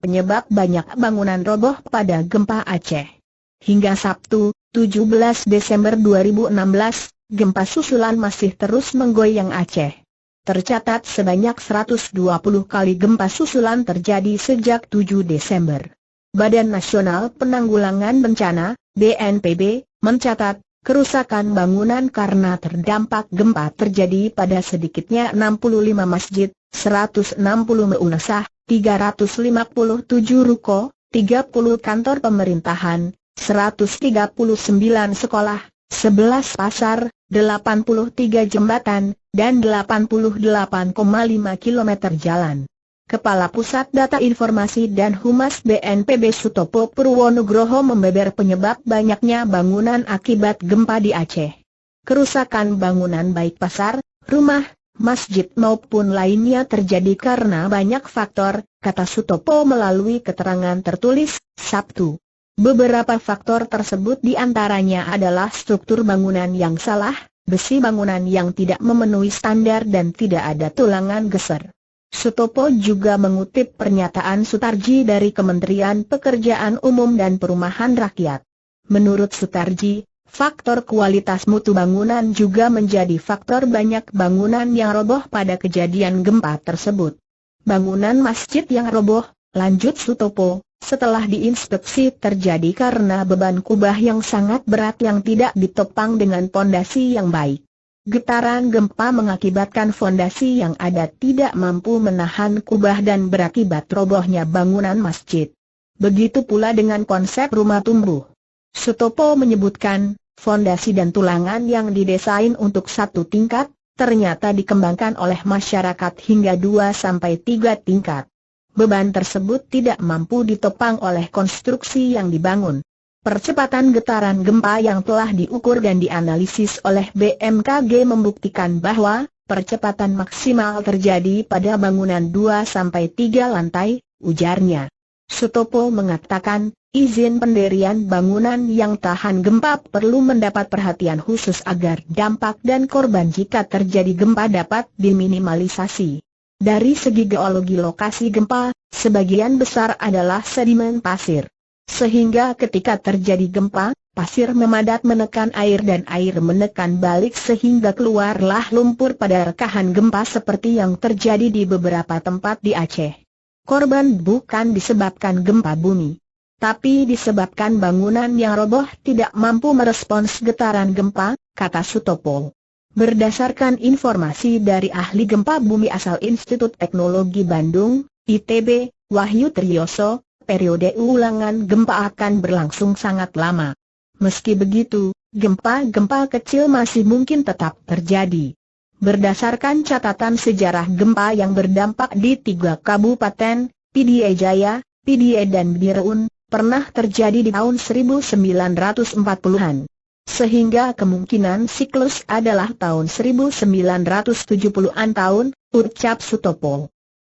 penyebab banyak bangunan roboh pada gempa Aceh. Hingga Sabtu, 17 Desember 2016, gempa susulan masih terus menggoyang Aceh. Tercatat sebanyak 120 kali gempa susulan terjadi sejak 7 Desember. Badan Nasional Penanggulangan Bencana, BNPB, mencatat, kerusakan bangunan karena terdampak gempa terjadi pada sedikitnya 65 masjid, 160 madrasah, 357 ruko, 30 kantor pemerintahan, 139 sekolah, 11 pasar, 83 jembatan, dan 88,5 kilometer jalan. Kepala Pusat Data Informasi dan Humas BNPB Sutopo Purwonugroho membeber penyebab banyaknya bangunan akibat gempa di Aceh. Kerusakan bangunan baik pasar, rumah, masjid maupun lainnya terjadi karena banyak faktor, kata Sutopo melalui keterangan tertulis, Sabtu. Beberapa faktor tersebut diantaranya adalah struktur bangunan yang salah, besi bangunan yang tidak memenuhi standar dan tidak ada tulangan geser. Sutopo juga mengutip pernyataan Sutarji dari Kementerian Pekerjaan Umum dan Perumahan Rakyat. Menurut Sutarji, faktor kualitas mutu bangunan juga menjadi faktor banyak bangunan yang roboh pada kejadian gempa tersebut. Bangunan masjid yang roboh, lanjut Sutopo, setelah diinspeksi terjadi karena beban kubah yang sangat berat yang tidak ditopang dengan pondasi yang baik. Getaran gempa mengakibatkan fondasi yang ada tidak mampu menahan kubah dan berakibat robohnya bangunan masjid. Begitu pula dengan konsep rumah tumbuh. Sutopo menyebutkan, fondasi dan tulangan yang didesain untuk satu tingkat, ternyata dikembangkan oleh masyarakat hingga 2-3 tingkat. Beban tersebut tidak mampu ditopang oleh konstruksi yang dibangun. Percepatan getaran gempa yang telah diukur dan dianalisis oleh BMKG membuktikan bahwa percepatan maksimal terjadi pada bangunan 2-3 lantai, ujarnya. Sutopo mengatakan, izin pendirian bangunan yang tahan gempa perlu mendapat perhatian khusus agar dampak dan korban jika terjadi gempa dapat diminimalisasi. Dari segi geologi lokasi gempa, sebagian besar adalah sedimen pasir. Sehingga ketika terjadi gempa, pasir memadat menekan air dan air menekan balik sehingga keluarlah lumpur pada rekahan gempa seperti yang terjadi di beberapa tempat di Aceh. Korban bukan disebabkan gempa bumi, tapi disebabkan bangunan yang roboh tidak mampu merespons getaran gempa, kata Sutopo. Berdasarkan informasi dari ahli gempa bumi asal Institut Teknologi Bandung, ITB, Wahyu Triyoso, periode ulangan gempa akan berlangsung sangat lama. Meski begitu, gempa-gempa kecil masih mungkin tetap terjadi. Berdasarkan catatan sejarah gempa yang berdampak di 3 kabupaten, Pidie Jaya, Pidie dan Biraun, pernah terjadi di tahun 1940-an. Sehingga kemungkinan siklus adalah tahun 1970-an tahun, ucap Sutopo.